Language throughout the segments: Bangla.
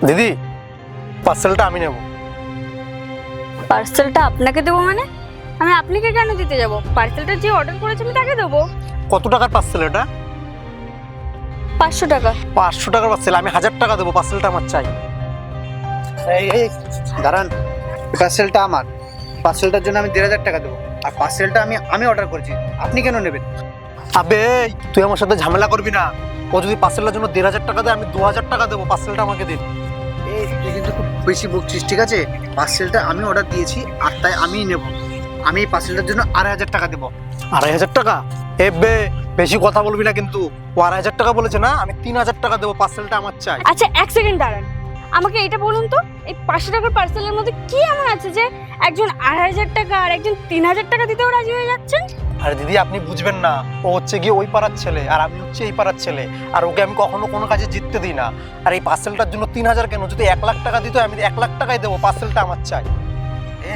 দিদি, পার্সেলটা আমি নেব। পার্সেলটা আপনাকে দেবো মানে? আমি আপনাকে কেন দিতে যাব? পার্সেলটা যে অর্ডার করেছে আমি তাকে দেবো। কত টাকার পার্সেল এটা? 500 টাকা। 500 টাকার পার্সেল? আমি 1000 টাকা দেবো, পার্সেলটা আমার চাই। এই দাঁড়ান, পার্সেলটা আমার। পার্সেলটার জন্য আমি 1500 টাকা দেবো, আর পার্সেলটা আমি অর্ডার করেছি, আপনি কেন নেবেন? আবে তুই আমার সাথে ঝামেলা করবি না। ও যদি পার্সেলটার জন্য 1500 টাকা দেয়, আমি 2000 টাকা দেবো, পার্সেলটা আমাকে দিন। এই তুই কিন্তু খুব বেশি বকছিস, ঠিক আছে? পার্সেলটা আমি অর্ডার দিয়েছি আর তাই আমিই নেব। আমি এই পার্সেলটার জন্য 2500 টাকা দেবো। 2500 টাকা? বেশি কথা বলবি না কিন্তু। ও 2500 টাকা বলেছে না, আমি 3000 টাকা দেবো, পার্সেলটা আমার চাই। আচ্ছা, এক সেকেন্ড দাঁড়ান। আমাকে এটা বলুন তো, এই 500 টাকার পার্সেলের মধ্যে কি এমন আছে যে একজন 2500 টাকা আর একজন 3000 টাকা দিতেও রাজি হয়ে যাচ্ছেন? আরে দিদি, আপনি বুঝবেন না। ও হচ্ছে গিয়ে ওই পাড়ার ছেলে আর আমি হচ্ছে এই পাড়ার ছেলে, আর ওকে আমি কখনো কোনো কাজে জিততে দিই না। আর এই পার্সেলটার জন্য 3000 কেন, যদি 1 লাখ টাকা দিত আমি 1 লাখ টাকাই দেবো, পার্সেলটা আমার চাই।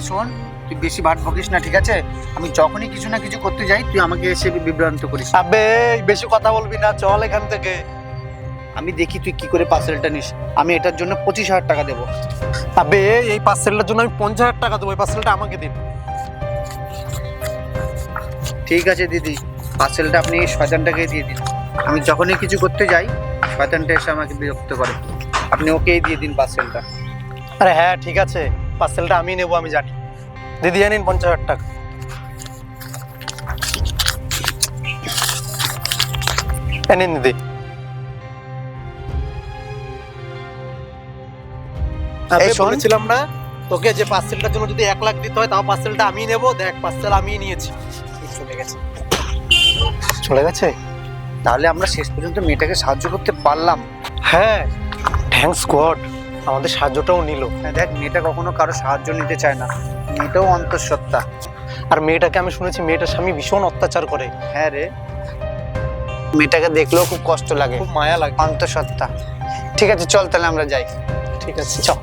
শোন, তুই বেশি ভাট বকিস না, ঠিক আছে? আমি যখনই কিছু না কিছু করতে যাই তুই আমাকে এসে বিভ্রান্ত করিস। আবে বেশি কথা বলবি না, চল এখান থেকে। আমি দেখি তুই কি করে পার্সেলটা নিস। আমি এটার জন্য 25,000 টাকা দেবো। আবে এই পার্সেলটার জন্য আমি 50,000 টাকা দেবো, এই পার্সেলটা আমাকে দিন। ঠিক আছে দিদি, পার্সেলটা আপনি এই শয়তানটাকে দিয়ে দিন। আমি যখনই কিছু করতে যাই শয়তানটা এসে আমাকে বিরক্ত করে। আপনি ওকেই দিয়ে দিন পার্সেলটা। আরে হ্যাঁ ঠিক আছে, পার্সেলটা আমি নেবো, আমি জানি। দিদি জানিন 50,000 টাকা। নিন দিদি। এই শোন, বলেছিলাম না তোকে যে পার্সেলটার জন্য যদি 1 লাখ দিতে হয়, তাও পার্সেলটা আমি নেবো। দেখ, পার্সেল আমি নিয়েছি। চলে গেছে। চলে গেছে? তাহলে আমরা শেষ পর্যন্ত মেয়েটাকে সাহায্য করতে পারলাম। হ্যাঁ, থ্যাঙ্কস গড, আমাদের সাহায্যটাও নিল। দেখ, মেয়েটা কখনো কারো সাহায্য নিতে চায় না, মেয়েটাও অন্তঃসত্ত্বা। আর মেয়েটাকে আমি শুনেছি মেয়েটার স্বামী ভীষণ অত্যাচার করে। হ্যাঁ রে, মেয়েটাকে দেখলেও খুব কষ্ট লাগে, খুব মায়া লাগে। অন্তঃসত্ত্বা। ঠিক আছে, চল তাহলে আমরা যাই। ঠিক আছে, চল।